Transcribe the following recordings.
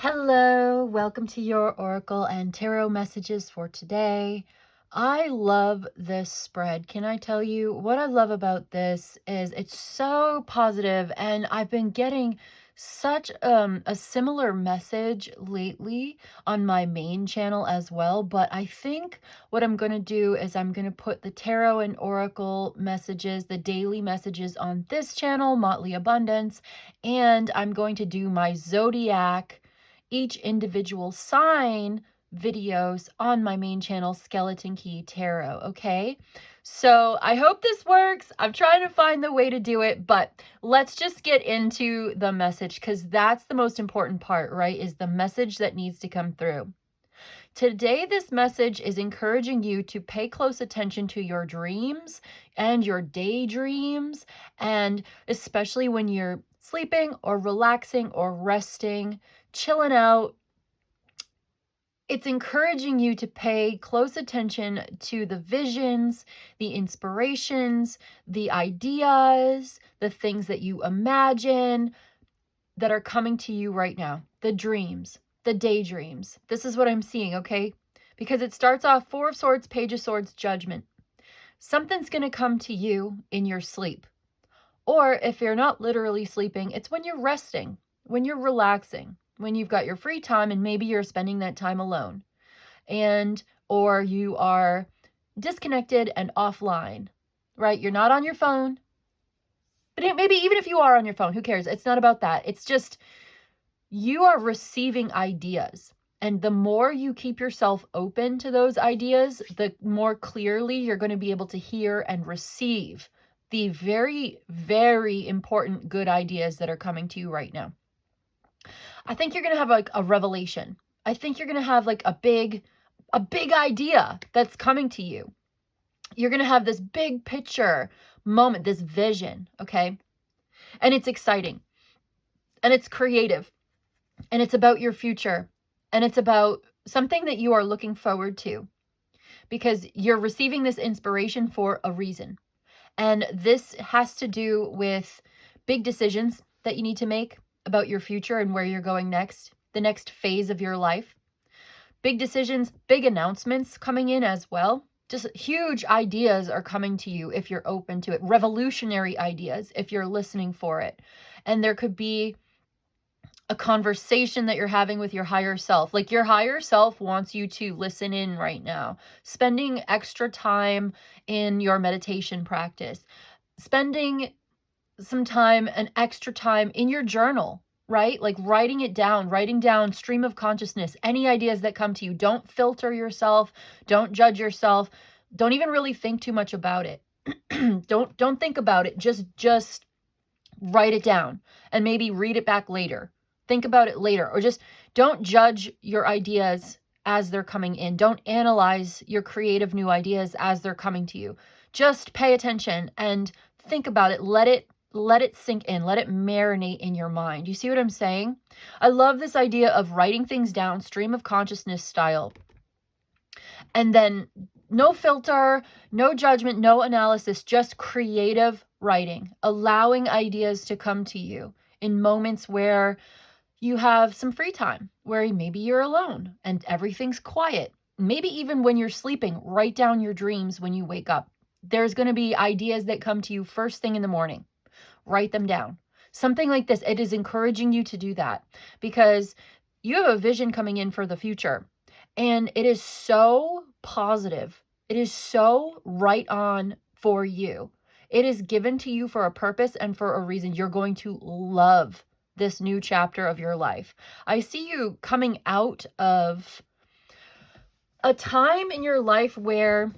Hello, welcome to your Oracle and Tarot messages for today. I love this spread. Can I tell you what I love about this is it's so positive, and I've been getting such a similar message lately on my main channel as well. But I think what I'm going to do is I'm going to put the tarot and oracle messages, the daily messages on this channel, Motley Abundance, and I'm going to do my zodiac, each individual sign videos on my main channel, Skeleton Key Tarot, okay? So I hope this works. I'm trying to find the way to do it, but let's just get into the message, because that's the most important part, right? Is the message that needs to come through. Today, this message is encouraging you to pay close attention to your dreams and your daydreams, and especially when you're sleeping or relaxing or resting, chilling out. It's encouraging you to pay close attention to the visions, the inspirations, the ideas, the things that you imagine that are coming to you right now, the dreams, the daydreams. This is what I'm seeing, okay? Because it starts off Four of Swords, Page of Swords, Judgment. Something's going to come to you in your sleep. Or if you're not literally sleeping, it's when you're resting, when you're relaxing, when you've got your free time and maybe you're spending that time alone, or you are disconnected and offline, right? You're not on your phone. But maybe even if you are on your phone, who cares? It's not about that. It's just you are receiving ideas. And the more you keep yourself open to those ideas, the more clearly you're going to be able to hear and receive the very, very important good ideas that are coming to you right now. I think you're going to have like a revelation. I think you're going to have like a big idea that's coming to you. You're going to have this big picture moment, this vision, okay? And it's exciting. And it's creative. And it's about your future. And it's about something that you are looking forward to, because you're receiving this inspiration for a reason. And this has to do with big decisions that you need to make about your future and where you're going next, the next phase of your life. Big decisions, big announcements coming in as well. Just huge ideas are coming to you if you're open to it. Revolutionary ideas if you're listening for it. And there could be a conversation that you're having with your higher self. Like your higher self wants you to listen in right now. Spending extra time in your meditation practice. Spending some time, an extra time in your journal, right? Like writing down stream of consciousness, any ideas that come to you. Don't filter yourself. Don't judge yourself. Don't even really think too much about it. Don't think about it. Just write it down and maybe read it back later. Think about it later, or just don't judge your ideas as they're coming in. Don't analyze your creative new ideas as they're coming to you. Just pay attention and think about it. Let it sink in. Let it marinate in your mind. You see what I'm saying? I love this idea of writing things down, stream of consciousness style. And then no filter, no judgment, no analysis, just creative writing, allowing ideas to come to you in moments where you have some free time, where maybe you're alone and everything's quiet. Maybe even when you're sleeping, write down your dreams when you wake up. There's going to be ideas that come to you first thing in the morning. Write them down. Something like this. It is encouraging you to do that because you have a vision coming in for the future. And it is so positive. It is so right on for you. It is given to you for a purpose and for a reason. You're going to love this new chapter of your life. I see you coming out of a time in your life where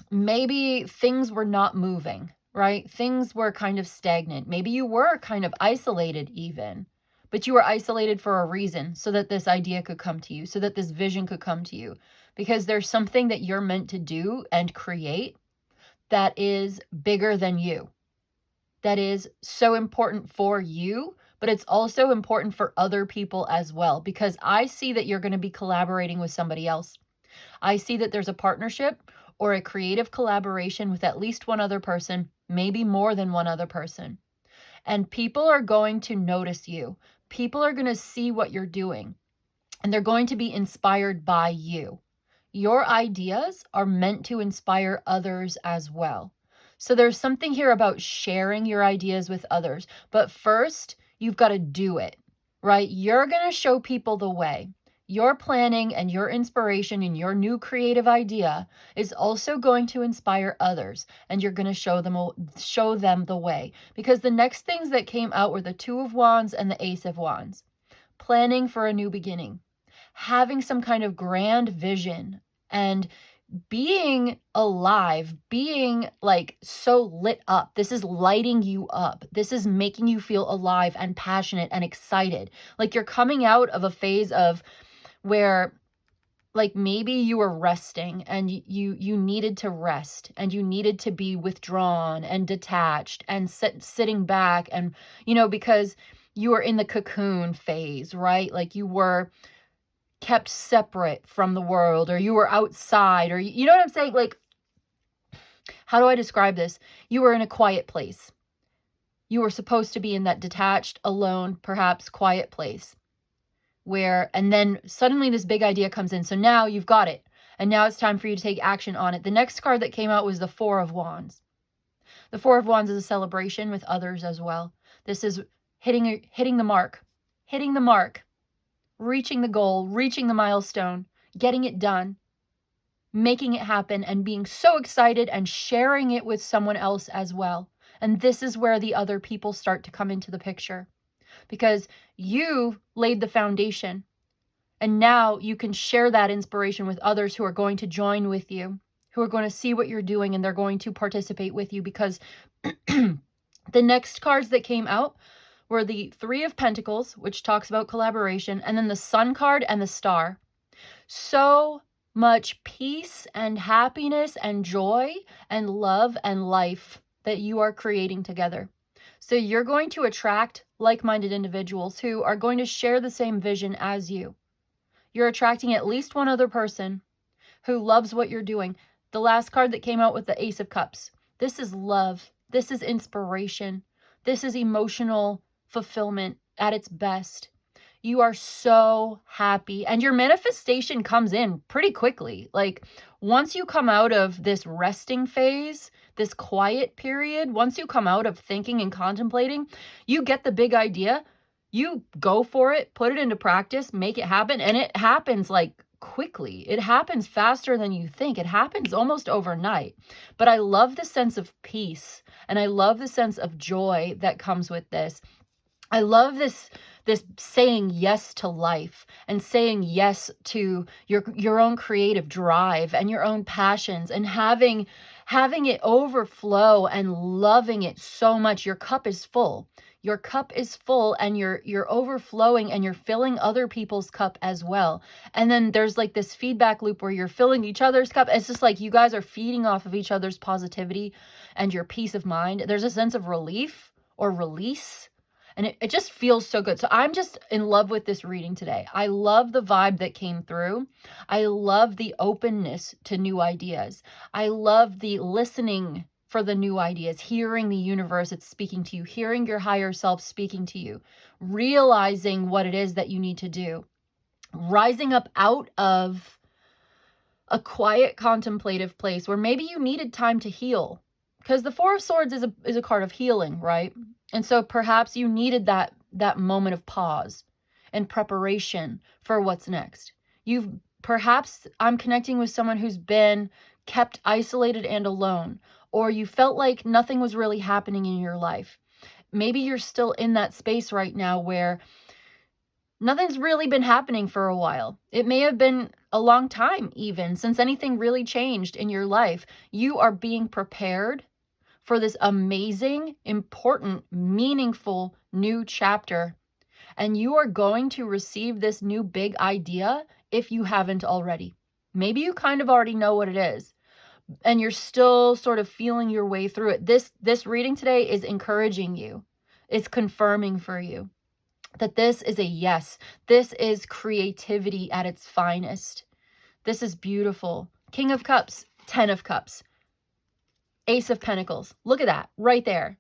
maybe things were not moving, right? Things were kind of stagnant. Maybe you were kind of isolated even, but you were isolated for a reason, so that this idea could come to you, so that this vision could come to you, because there's something that you're meant to do and create that is bigger than you, that is so important for you, but it's also important for other people as well, because I see that you're going to be collaborating with somebody else. I see that there's a partnership or a creative collaboration with at least one other person, maybe more than one other person. And people are going to notice you. People are going to see what you're doing, and they're going to be inspired by you. Your ideas are meant to inspire others as well. So there's something here about sharing your ideas with others. But first, you've got to do it, right? You're going to show people the way. Your planning and your inspiration and your new creative idea is also going to inspire others, and you're going to show them the way. Because the next things that came out were the Two of Wands and the Ace of Wands. Planning for a new beginning, having some kind of grand vision, and being alive, being like so lit up. This is lighting you up. This is making you feel alive and passionate and excited. Like you're coming out of a phase of where like maybe you were resting and you needed to rest, and you needed to be withdrawn and detached and sitting back, and because you were in the cocoon phase, right? Like you were kept separate from the world, or you were outside, or you know what I'm saying? Like, how do I describe this? You were in a quiet place. You were supposed to be in that detached, alone, perhaps quiet place and then suddenly this big idea comes in. So now you've got it. And now it's time for you to take action on it. The next card that came out was the Four of Wands. The Four of Wands is a celebration with others as well. This is hitting the mark, reaching the goal, reaching the milestone, getting it done, making it happen, and being so excited and sharing it with someone else as well. And this is where the other people start to come into the picture, because you laid the foundation, and now you can share that inspiration with others who are going to join with you, who are going to see what you're doing, and they're going to participate with you. Because the next cards that came out were the Three of Pentacles, which talks about collaboration, and then the Sun card and the Star. So much peace and happiness and joy and love and life that you are creating together. So you're going to attract like-minded individuals who are going to share the same vision as you. You're attracting at least one other person who loves what you're doing. The last card that came out with the Ace of Cups. This is love. This is inspiration. This is emotional fulfillment at its best. You are so happy, and your manifestation comes in pretty quickly. Like once you come out of this resting phase, this quiet period, once you come out of thinking and contemplating, you get the big idea, you go for it, put it into practice, make it happen, and it happens like quickly. It happens faster than you think. It happens almost overnight. But I love the sense of peace, and I love the sense of joy that comes with this. I love this saying yes to life, and saying yes to your own creative drive and your own passions, and having it overflow and loving it so much. Your cup is full. Your cup is full, and you're overflowing, and you're filling other people's cup as well. And then there's like this feedback loop where you're filling each other's cup. It's just like you guys are feeding off of each other's positivity and your peace of mind. There's a sense of relief or release. And it just feels so good. So I'm just in love with this reading today. I love the vibe that came through. I love the openness to new ideas. I love the listening for the new ideas, hearing the universe it's speaking to you, hearing your higher self speaking to you, realizing what it is that you need to do, rising up out of a quiet contemplative place where maybe you needed time to heal. Because the Four of Swords is a card of healing, right? And so perhaps you needed that moment of pause and preparation for what's next. I'm connecting with someone who's been kept isolated and alone, or you felt like nothing was really happening in your life. Maybe you're still in that space right now where nothing's really been happening for a while. It may have been a long time even since anything really changed in your life. You are being prepared for this amazing, important, meaningful new chapter. And you are going to receive this new big idea if you haven't already. Maybe you kind of already know what it is, and you're still sort of feeling your way through it. This reading today is encouraging you. It's confirming for you that this is a yes. This is creativity at its finest. This is beautiful. King of Cups, 10 of Cups. Ace of Pentacles. Look at that right there.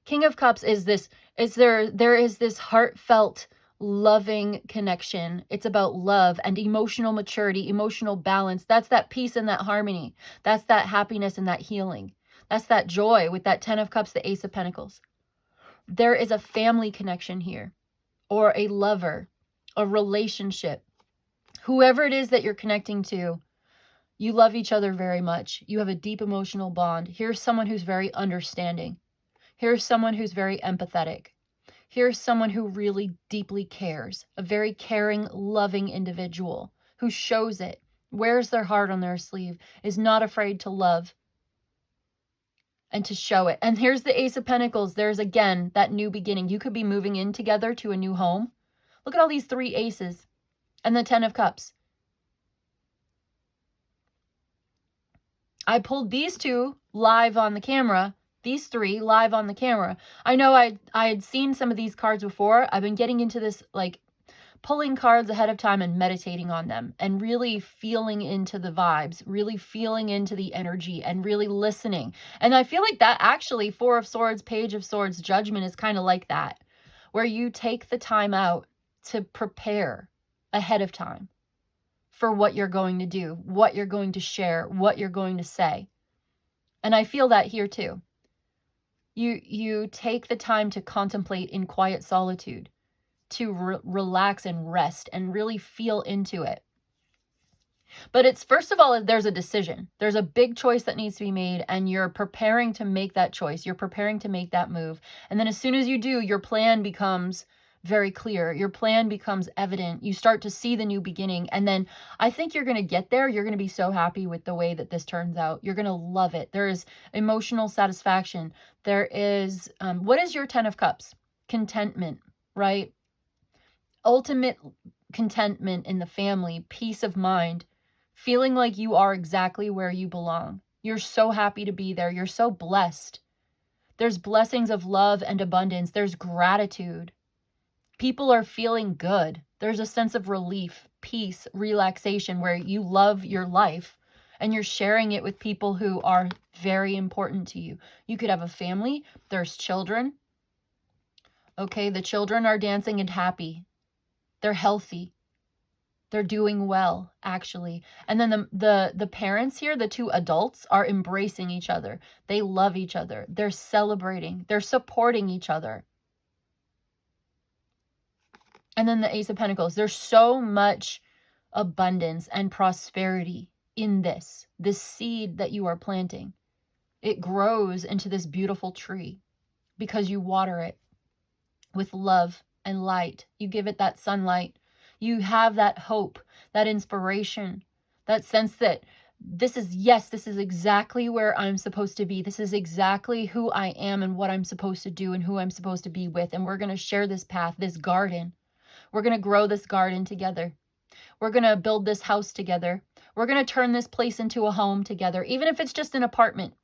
King of Cups is this There is this heartfelt, loving connection. It's about love and emotional maturity, emotional balance. That's that peace and that harmony. That's that happiness and that healing. That's that joy with that 10 of Cups, the Ace of Pentacles. There is a family connection here, or a lover, a relationship. Whoever it is that you're connecting to, you love each other very much. You have a deep emotional bond. Here's someone who's very understanding. Here's someone who's very empathetic. Here's someone who really deeply cares, a very caring, loving individual who shows it, wears their heart on their sleeve, is not afraid to love and to show it. And here's the Ace of Pentacles. There's, again, that new beginning. You could be moving in together to a new home. Look at all these 3 aces and the 10 of Cups. I pulled these 2 live on the camera, these 3 live on the camera. I know I had seen some of these cards before. I've been getting into this, like, pulling cards ahead of time and meditating on them and really feeling into the vibes, really feeling into the energy and really listening. And I feel like that actually, 4 of Swords, Page of Swords, Judgment is kind of like that, where you take the time out to prepare ahead of time for what you're going to do, what you're going to share, what you're going to say. And I feel that here too. You take the time to contemplate in quiet solitude, to relax and rest and really feel into it. But it's, first of all, there's a decision. There's a big choice that needs to be made, and you're preparing to make that choice. You're preparing to make that move. And then as soon as you do, your plan becomes very clear. Your plan becomes evident. You start to see the new beginning. And then I think you're going to get there. You're going to be so happy with the way that this turns out. You're going to love it. There is emotional satisfaction. There is, what is your 10 of Cups? Contentment, right? Ultimate contentment in the family, peace of mind, feeling like you are exactly where you belong. You're so happy to be there. You're so blessed. There's blessings of love and abundance. There's gratitude. People are feeling good. There's a sense of relief, peace, relaxation, where you love your life and you're sharing it with people who are very important to you. You could have a family. There's children. Okay, the children are dancing and happy. They're healthy. They're doing well, actually. And then the parents here, the 2 adults, are embracing each other. They love each other. They're celebrating. They're supporting each other. And then the Ace of Pentacles. There's so much abundance and prosperity in this seed that you are planting. It grows into this beautiful tree because you water it with love and light. You give it that sunlight. You have that hope, that inspiration, that sense that this is exactly where I'm supposed to be. This is exactly who I am and what I'm supposed to do and who I'm supposed to be with. And we're going to share this path, this garden. We're going to grow this garden together. We're going to build this house together. We're going to turn this place into a home together, even if it's just an apartment,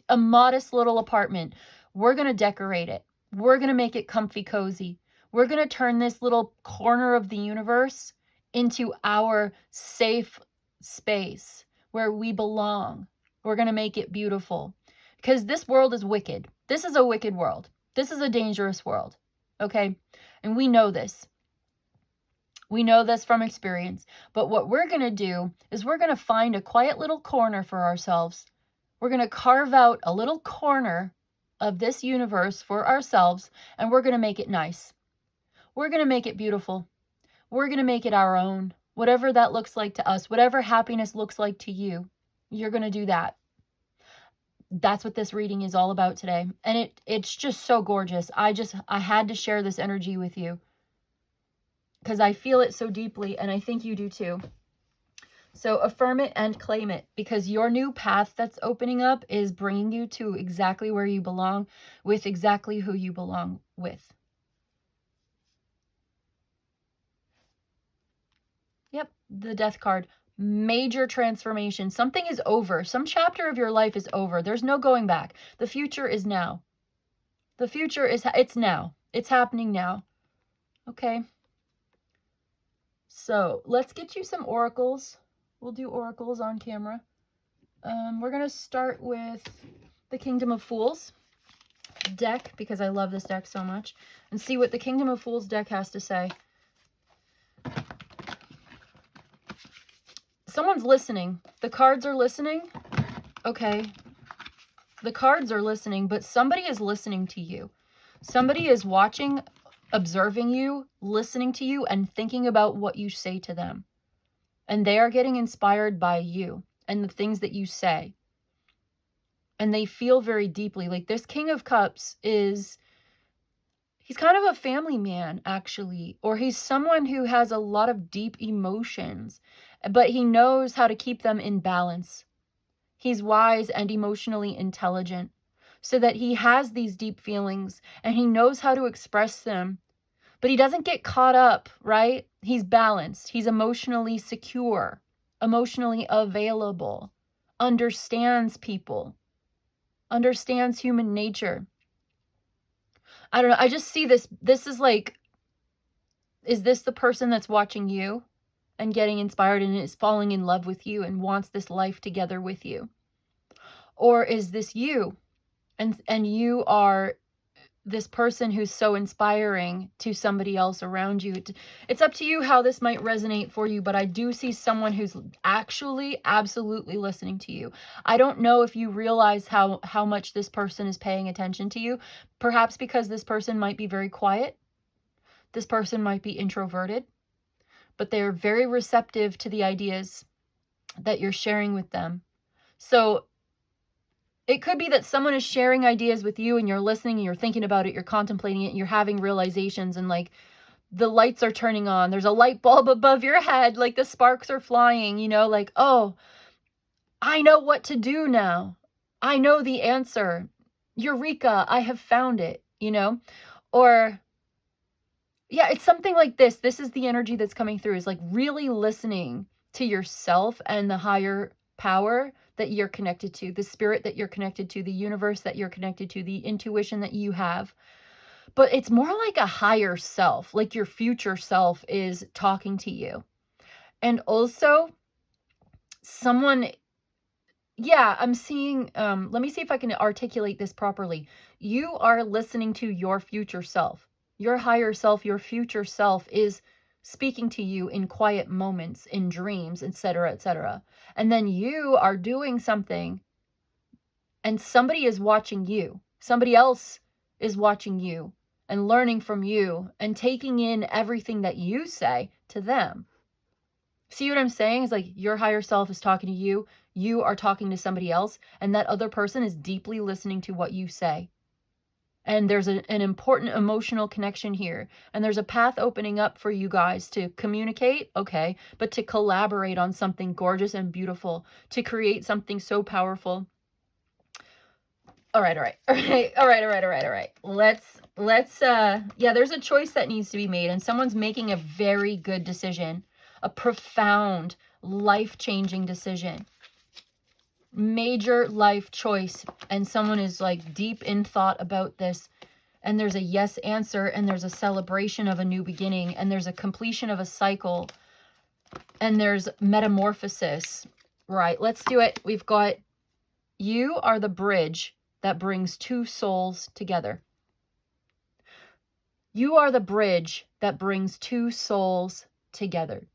a modest little apartment. We're going to decorate it. We're going to make it comfy, cozy. We're going to turn this little corner of the universe into our safe space where we belong. We're going to make it beautiful because this world is wicked. This is a wicked world. This is a dangerous world. Okay? And we know this. We know this from experience. But what we're going to do is we're going to find a quiet little corner for ourselves. We're going to carve out a little corner of this universe for ourselves, and we're going to make it nice. We're going to make it beautiful. We're going to make it our own. Whatever that looks like to us, whatever happiness looks like to you, you're going to do that. That's what this reading is all about today. And it's just so gorgeous. I had to share this energy with you because I feel it so deeply, and I think you do too. So affirm it and claim it, because your new path that's opening up is bringing you to exactly where you belong with exactly who you belong with. Yep, the Death card. Major transformation. Something is over. Some chapter of your life is over. There's no going back. The future is now. The future is, it's now. It's happening now. Okay. So let's get you some oracles. We'll do oracles on camera. We're going to start with the Kingdom of Fools. deck, because I love this deck so much, and see what the Kingdom of Fools deck has to say. Someone's listening. The cards are listening. Okay. The cards are listening, but somebody is listening to you. Somebody is watching, observing you, listening to you, and thinking about what you say to them. And they are getting inspired by you and the things that you say. And they feel very deeply. Like this King of Cups he's kind of a family man, actually. Or he's someone who has a lot of deep emotions, but he knows how to keep them in balance. He's wise and emotionally intelligent, so that he has these deep feelings and he knows how to express them. But he doesn't get caught up, right? He's balanced. He's emotionally secure, emotionally available, understands people, understands human nature. I don't know. I just see this. This is like, is this the person that's watching you and getting inspired and is falling in love with you and wants this life together with you? Or is this you? And you are this person who's so inspiring to somebody else around you. It's up to you how this might resonate for you, but I do see someone who's actually absolutely listening to you. I don't know if you realize how much this person is paying attention to you, perhaps because this person might be very quiet. This person might be introverted, but they're very receptive to the ideas that you're sharing with them. So it could be that someone is sharing ideas with you and you're listening and you're thinking about it, you're contemplating it, and you're having realizations, and like the lights are turning on. There's a light bulb above your head, like the sparks are flying, like, oh, I know what to do now. I know the answer. Eureka, I have found it, Or, yeah, it's something like this. This is the energy that's coming through, is like really listening to yourself and the higher power that you're connected to, the spirit that you're connected to, the universe that you're connected to, the intuition that you have. But it's more like a higher self, like your future self is talking to you. And also someone, yeah, I'm seeing, let me see if I can articulate this properly. You are listening to your future self. Your higher self, your future self is speaking to you in quiet moments, in dreams, etc., etc. And then you are doing something and somebody is watching you. Somebody else is watching you and learning from you and taking in everything that you say to them. See what I'm saying? It's like your higher self is talking to you. You are talking to somebody else, and that other person is deeply listening to what you say. And there's an important emotional connection here. And there's a path opening up for you guys to communicate, okay, but to collaborate on something gorgeous and beautiful, to create something so powerful. All right. Yeah, there's a choice that needs to be made, and someone's making a very good decision, a profound, life-changing decision. Major life choice, and someone is like deep in thought about this, and there's a yes answer, and there's a celebration of a new beginning, and there's a completion of a cycle, and there's metamorphosis. Right, let's do it. We've got, you are the bridge that brings two souls together. You are the bridge that brings two souls together.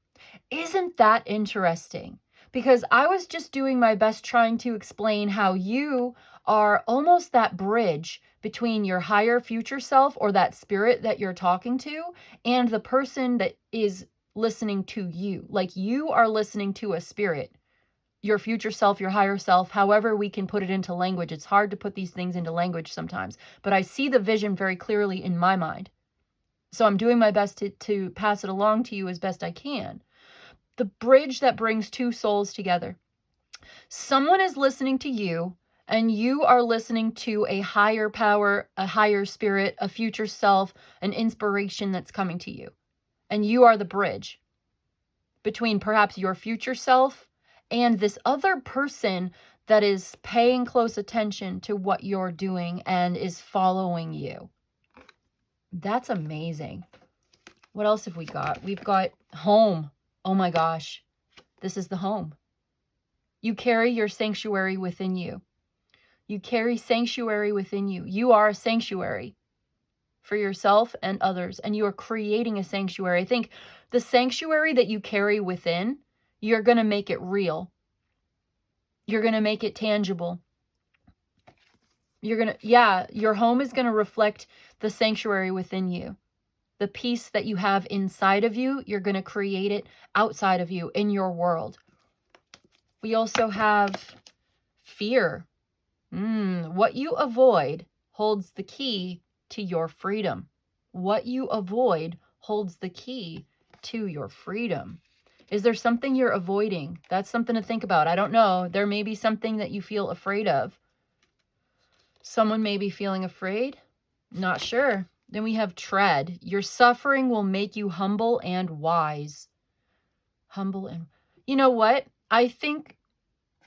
Isn't that interesting? Because I was just doing my best trying to explain how you are almost that bridge between your higher future self, or that spirit that you're talking to, and the person that is listening to you. Like you are listening to a spirit, your future self, your higher self, however we can put it into language. It's hard to put these things into language sometimes, but I see the vision very clearly in my mind. So I'm doing my best to pass it along to you as best I can. The bridge that brings two souls together. Someone is listening to you, and you are listening to a higher power, a higher spirit, a future self, an inspiration that's coming to you. And you are the bridge between perhaps your future self and this other person that is paying close attention to what you're doing and is following you. That's amazing. What else have we got? We've got home. Oh my gosh. This is the home. You carry your sanctuary within you. You carry sanctuary within you. You are a sanctuary for yourself and others, and you are creating a sanctuary. I think the sanctuary that you carry within, you're going to make it real. You're going to make it tangible. Your home is going to reflect the sanctuary within you. The peace that you have inside of you, you're going to create it outside of you in your world. We also have fear. What you avoid holds the key to your freedom. What you avoid holds the key to your freedom. Is there something you're avoiding? That's something to think about. I don't know. There may be something that you feel afraid of. Someone may be feeling afraid. Not sure. Then we have tread. Your suffering will make you humble and wise. Humble and... You know what? I think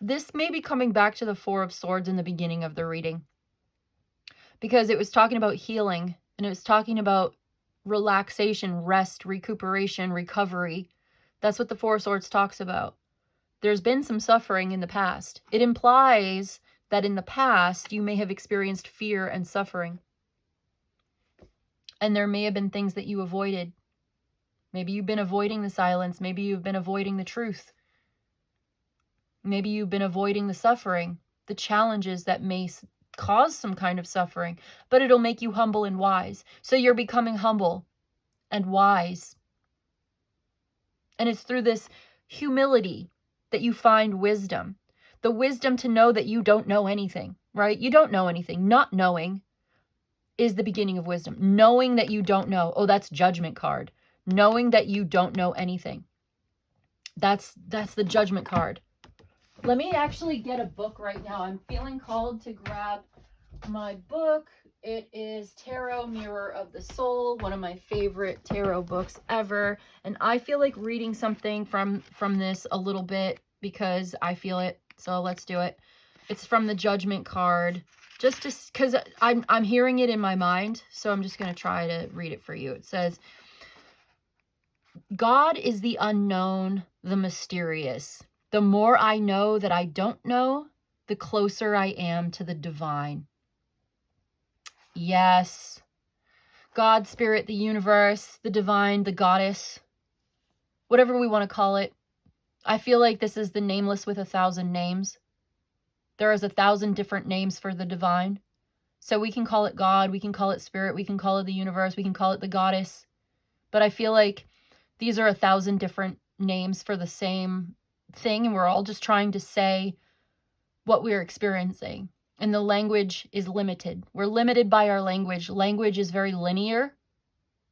this may be coming back to the Four of Swords in the beginning of the reading. Because it was talking about healing. And it was talking about relaxation, rest, recuperation, recovery. That's what the Four of Swords talks about. There's been some suffering in the past. It implies that in the past, you may have experienced fear and suffering. And there may have been things that you avoided. Maybe you've been avoiding the silence. Maybe you've been avoiding the truth. Maybe you've been avoiding the suffering, the challenges that may cause some kind of suffering, but it'll make you humble and wise. So you're becoming humble and wise. And it's through this humility that you find wisdom. The wisdom to know that you don't know anything, right? You don't know anything. Not knowing is the beginning of wisdom. Knowing that you don't know. Oh, that's Judgment card. Knowing that you don't know anything. That's the Judgment card. Let me actually get a book right now. I'm feeling called to grab my book. It is Tarot Mirror of the Soul, one of my favorite tarot books ever. And I feel like reading something from this a little bit because I feel it. So let's do it. It's from the Judgment card. Just because I'm hearing it in my mind. So I'm just going to try to read it for you. It says, God is the unknown, the mysterious. The more I know that I don't know, the closer I am to the divine. Yes. God, spirit, the universe, the divine, the goddess, whatever we want to call it. I feel like this is the nameless with 1,000 names. There is 1,000 different names for the divine. So we can call it God, we can call it spirit, we can call it the universe, we can call it the goddess. But I feel like these are 1,000 different names for the same thing, and we're all just trying to say what we're experiencing. And the language is limited. We're limited by our language. Language is very linear,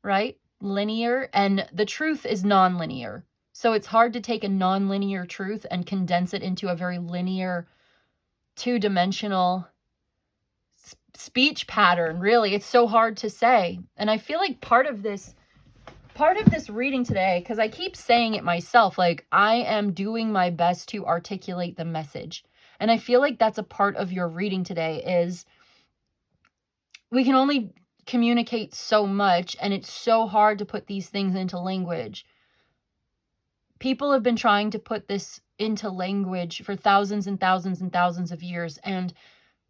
right? Linear, and the truth is non-linear. So it's hard to take a non-linear truth and condense it into a very linear, two-dimensional speech pattern. Really, it's so hard to say. And I feel like part of this reading today, because I keep saying it myself, like I am doing my best to articulate the message. And I feel like that's a part of your reading today is we can only communicate so much, and it's so hard to put these things into language. People have been trying to put this into language for thousands and thousands and thousands of years, and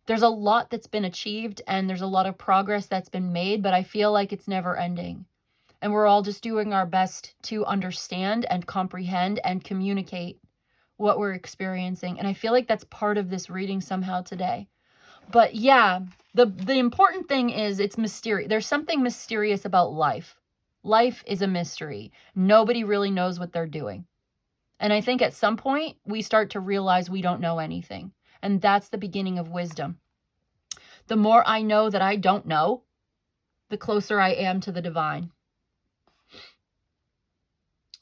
there's a lot that's been achieved, and there's a lot of progress that's been made, but I feel like it's never ending. And we're all just doing our best to understand and comprehend and communicate what we're experiencing. And I feel like that's part of this reading somehow today. But yeah, the important thing is it's mysterious. There's something mysterious about life. Life is a mystery. Nobody really knows what they're doing. And I think at some point we start to realize we don't know anything. And that's the beginning of wisdom. The more I know that I don't know, the closer I am to the divine.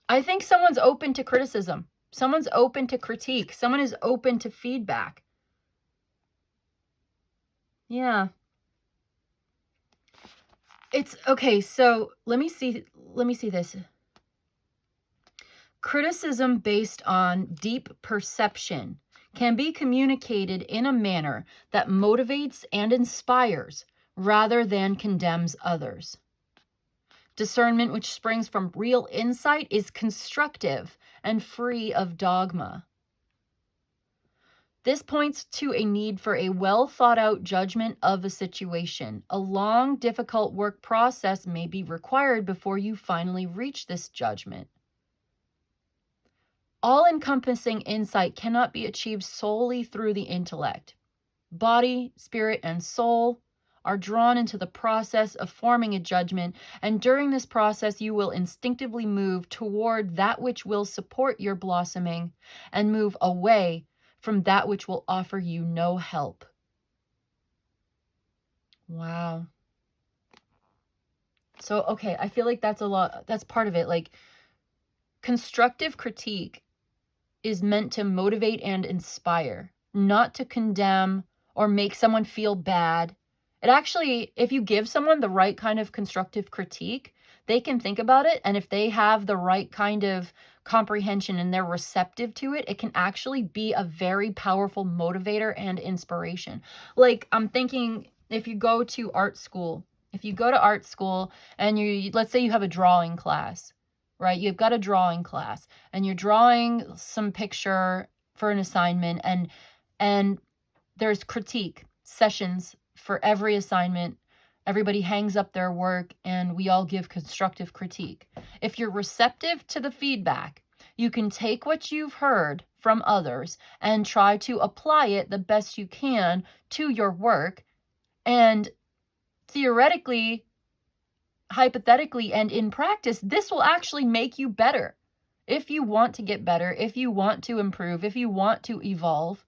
I think someone's open to criticism. Someone's open to critique. Someone is open to feedback. Yeah. It's okay. So let me see this. Criticism based on deep perception can be communicated in a manner that motivates and inspires rather than condemns others. Discernment which springs from real insight is constructive and free of dogma. This points to a need for a well thought out judgment of a situation. A long, difficult work process may be required before you finally reach this judgment. All encompassing insight cannot be achieved solely through the intellect. Body, spirit, and soul are drawn into the process of forming a judgment, and during this process, you will instinctively move toward that which will support your blossoming and move away from that which will offer you no help. Wow. So, okay, I feel like that's a lot, that's part of it. Like, constructive critique is meant to motivate and inspire, not to condemn or make someone feel bad. It actually, if you give someone the right kind of constructive critique, they can think about it. And if they have the right kind of comprehension and they're receptive to it, it can actually be a very powerful motivator and inspiration. Like, I'm thinking, if you go to art school, and let's say you have a drawing class, right? You've got a drawing class and you're drawing some picture for an assignment, and there's critique sessions for every assignment. Everybody hangs up their work and we all give constructive critique. If you're receptive to the feedback, you can take what you've heard from others and try to apply it the best you can to your work. And theoretically, hypothetically, and in practice, this will actually make you better. If you want to get better, if you want to improve, if you want to evolve,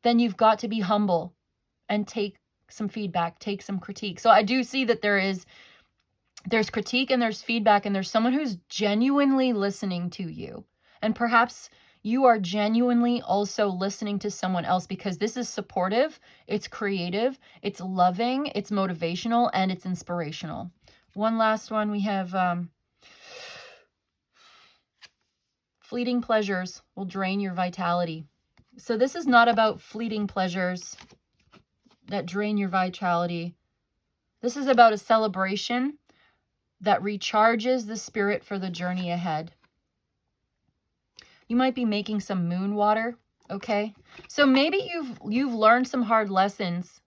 then you've got to be humble and take some feedback, take some critique. So I do see that there's critique and there's feedback, and there's someone who's genuinely listening to you. And perhaps you are genuinely also listening to someone else, because this is supportive, it's creative, it's loving, it's motivational, and it's inspirational. One last one, we have fleeting pleasures will drain your vitality. So this is not about fleeting pleasures that drain your vitality. This is about a celebration that recharges the spirit for the journey ahead. You might be making some moon water, okay? So maybe you've learned some hard lessons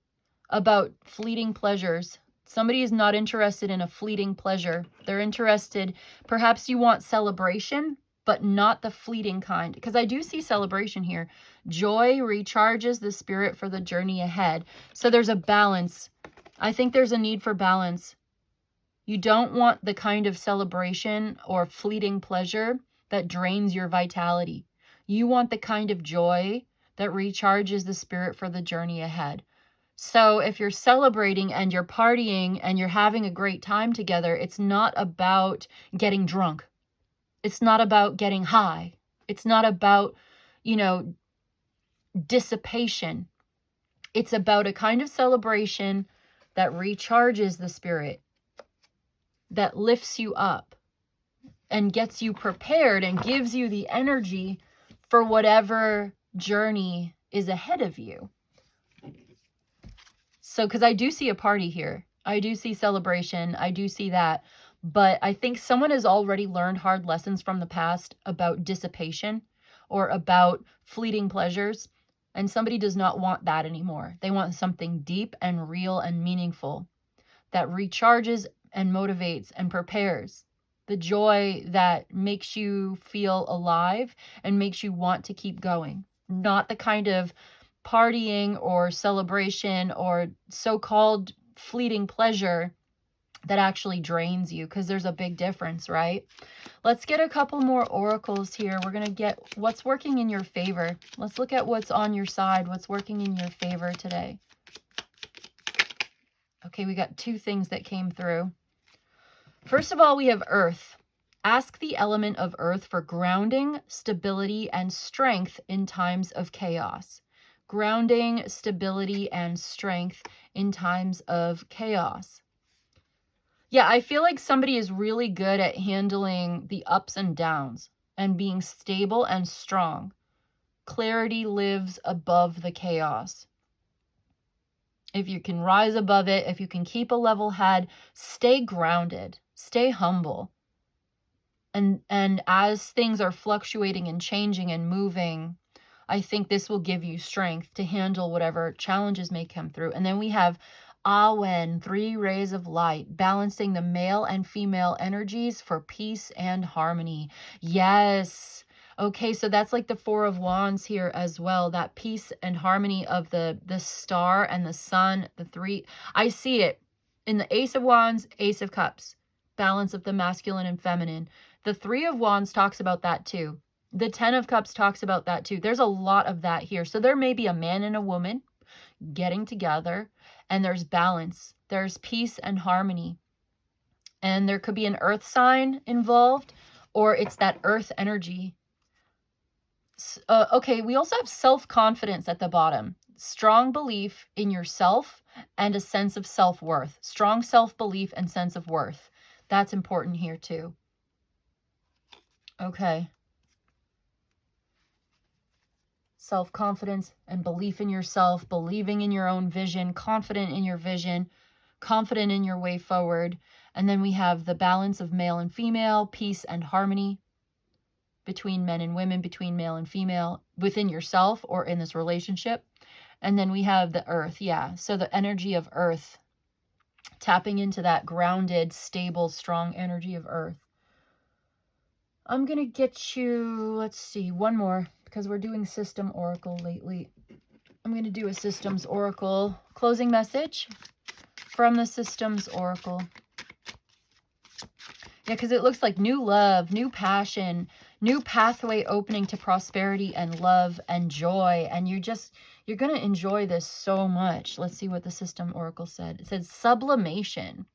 about fleeting pleasures. Somebody is not interested in a fleeting pleasure. They're interested, perhaps you want celebration, but not the fleeting kind. Because I do see celebration here. Joy recharges the spirit for the journey ahead. So there's a balance. I think there's a need for balance. You don't want the kind of celebration or fleeting pleasure that drains your vitality. You want the kind of joy that recharges the spirit for the journey ahead. So if you're celebrating and you're partying and you're having a great time together, it's not about getting drunk. It's not about getting high. It's not about, dissipation. It's about a kind of celebration that recharges the spirit, that lifts you up and gets you prepared and gives you the energy for whatever journey is ahead of you. So, because I do see a party here. I do see celebration. I do see that. But I think someone has already learned hard lessons from the past about dissipation or about fleeting pleasures. And somebody does not want that anymore. They want something deep and real and meaningful that recharges and motivates and prepares. The joy that makes you feel alive and makes you want to keep going. Not the kind of partying or celebration or so-called fleeting pleasure that actually drains you, because there's a big difference, right? Let's get a couple more oracles here. We're going to get what's working in your favor. Let's look at what's on your side, what's working in your favor today. Okay, we got two things that came through. First of all, we have earth. Ask the element of earth for grounding, stability, and strength in times of chaos. Grounding, stability, and strength in times of chaos. Yeah, I feel like somebody is really good at handling the ups and downs and being stable and strong. Clarity lives above the chaos. If you can rise above it, if you can keep a level head, stay grounded, stay humble. And as things are fluctuating and changing and moving, I think this will give you strength to handle whatever challenges may come through. And then we have Awen, 3 rays of light, balancing the male and female energies for peace and harmony. Yes. Okay, so that's like the 4 of Wands here as well. That peace and harmony of the star and the sun, the 3. I see it in the Ace of Wands, Ace of Cups, balance of the masculine and feminine. The 3 of Wands talks about that too. The 10 of Cups talks about that too. There's a lot of that here. So there may be a man and a woman getting together, and there's balance. There's peace and harmony. And there could be an earth sign involved, or it's that earth energy. Okay, we also have self-confidence at the bottom. Strong belief in yourself and a sense of self-worth. Strong self-belief and sense of worth. That's important here too. Okay. Self-confidence and belief in yourself, believing in your own vision, confident in your vision, confident in your way forward. And then we have the balance of male and female, peace and harmony between men and women, between male and female, within yourself or in this relationship. And then we have the earth. Yeah. So the energy of earth, tapping into that grounded, stable, strong energy of earth. I'm going to get you, let's see, one more, because we're doing system oracle lately. I'm going to do a systems oracle closing message from the systems oracle. Yeah, because it looks like new love, new passion, new pathway opening to prosperity and love and joy. And you're going to enjoy this so much. Let's see what the system oracle said. It said sublimation.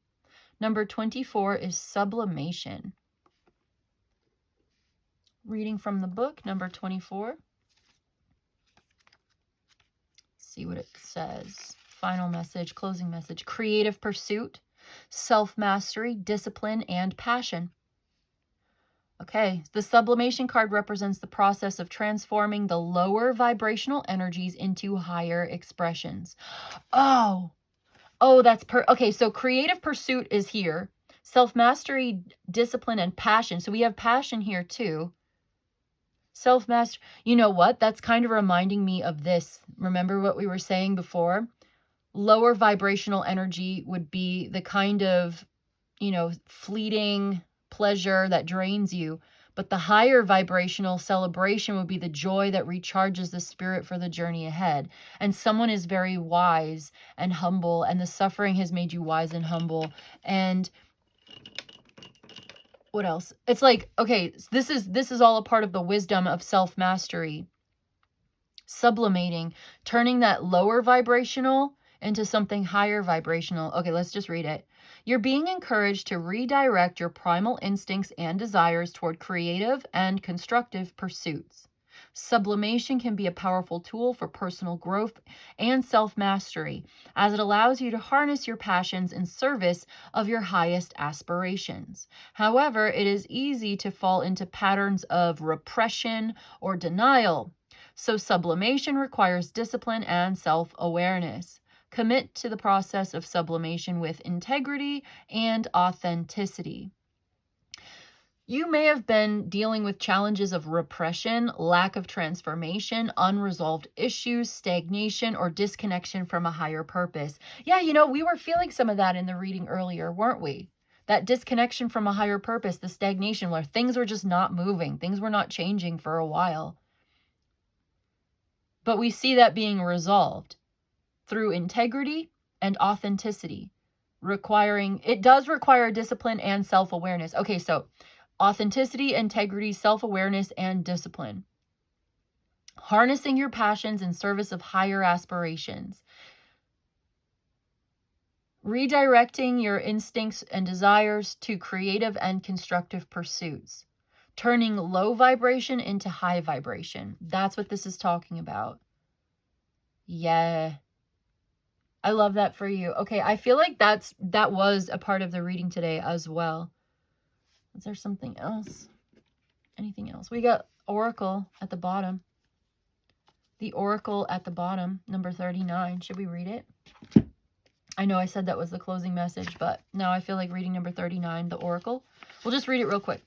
Number 24 is sublimation. Reading from the book, number 24. See what it says. Final message, closing message. Creative pursuit, self-mastery, discipline, and passion. Okay, the sublimation card represents the process of transforming the lower vibrational energies into higher expressions. Oh, that's okay, so creative pursuit is here. Self-mastery, discipline, and passion. So we have passion here too. Self-mastery. You know what? That's kind of reminding me of this. Remember what we were saying before? Lower vibrational energy would be the kind of, fleeting pleasure that drains you. But the higher vibrational celebration would be the joy that recharges the spirit for the journey ahead. And someone is very wise and humble, and the suffering has made you wise and humble. And what else? It's like, okay, this is all a part of the wisdom of self-mastery. Sublimating, turning that lower vibrational into something higher vibrational. Okay, let's just read it. You're being encouraged to redirect your primal instincts and desires toward creative and constructive pursuits. Sublimation can be a powerful tool for personal growth and self-mastery, as it allows you to harness your passions in service of your highest aspirations. However, it is easy to fall into patterns of repression or denial. So sublimation requires discipline and self-awareness. Commit to the process of sublimation with integrity and authenticity. You may have been dealing with challenges of repression, lack of transformation, unresolved issues, stagnation, or disconnection from a higher purpose. Yeah, we were feeling some of that in the reading earlier, weren't we? That disconnection from a higher purpose, the stagnation where things were just not moving, things were not changing for a while. But we see that being resolved through integrity and authenticity. It does require discipline and self-awareness. Okay, so authenticity, integrity, self-awareness, and discipline. Harnessing your passions in service of higher aspirations. Redirecting your instincts and desires to creative and constructive pursuits. Turning low vibration into high vibration. That's what this is talking about. Yeah. I love that for you. Okay, I feel like that was a part of the reading today as well. Is there something else? Anything else? We got Oracle at the bottom. The Oracle at the bottom, number 39. Should we read it? I know I said that was the closing message, but now I feel like reading number 39, the Oracle. We'll just read it real quick.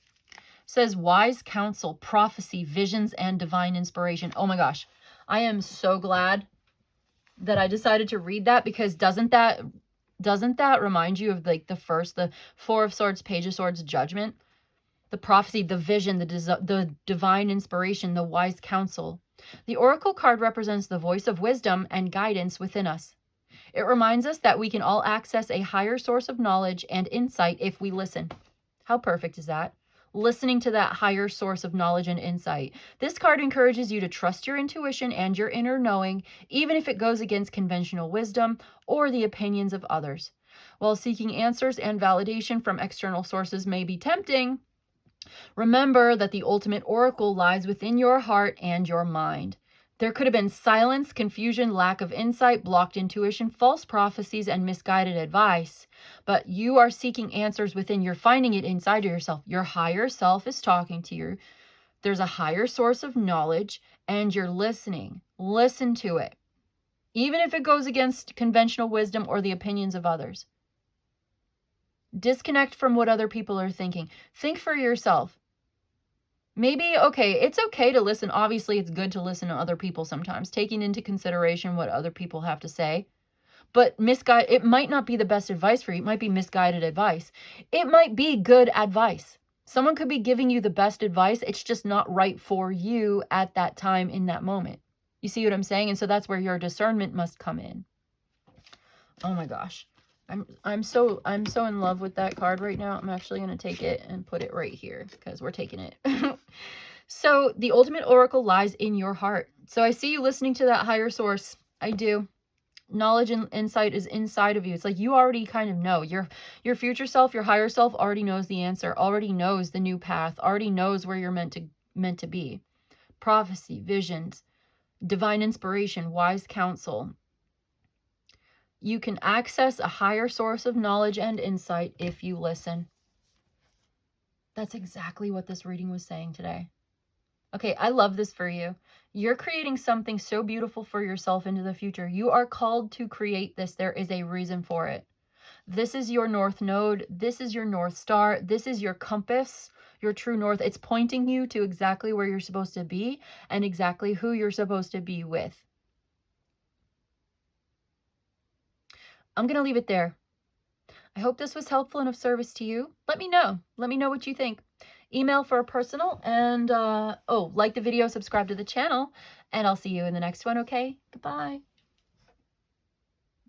says wise counsel, prophecy, visions, and divine inspiration. Oh my gosh. I am so glad that I decided to read that, because doesn't that remind you of like the Four of Swords, Page of Swords, Judgment? The prophecy, the vision, the divine inspiration, the wise counsel. The oracle card represents the voice of wisdom and guidance within us. It reminds us that we can all access a higher source of knowledge and insight if we listen. How perfect is that? Listening to that higher source of knowledge and insight. This card encourages you to trust your intuition and your inner knowing, even if it goes against conventional wisdom or the opinions of others. While seeking answers and validation from external sources may be tempting, remember that the ultimate oracle lies within your heart and your mind. There could have been silence, confusion, lack of insight, blocked intuition, false prophecies, and misguided advice. But you are seeking answers within. You're finding it inside of yourself. Your higher self is talking to you. There's a higher source of knowledge, and you're listening. Listen to it, even if it goes against conventional wisdom or the opinions of others. Disconnect from what other people are thinking. Think for yourself. Maybe, okay, it's okay to listen. Obviously, it's good to listen to other people sometimes, taking into consideration what other people have to say. But it might not be the best advice for you. It might be misguided advice. It might be good advice. Someone could be giving you the best advice. It's just not right for you at that time in that moment. You see what I'm saying? And so that's where your discernment must come in. Oh my gosh. I'm so in love with that card right now. I'm actually going to take it and put it right here because we're taking it. So the ultimate oracle lies in your heart. So I see you listening to that higher source. I do. Knowledge and insight is inside of you. It's like you already kind of know. Your future self, your higher self already knows the answer, already knows the new path, already knows where you're meant to be. Prophecy, visions, divine inspiration, wise counsel. You can access a higher source of knowledge and insight if you listen. That's exactly what this reading was saying today. Okay, I love this for you. You're creating something so beautiful for yourself into the future. You are called to create this. There is a reason for it. This is your north node. This is your north star. This is your compass, your true north. It's pointing you to exactly where you're supposed to be and exactly who you're supposed to be with. I'm going to leave it there. I hope this was helpful and of service to you. Let me know. Let me know what you think. Email for a personal, and like the video, subscribe to the channel, and I'll see you in the next one, okay? Goodbye.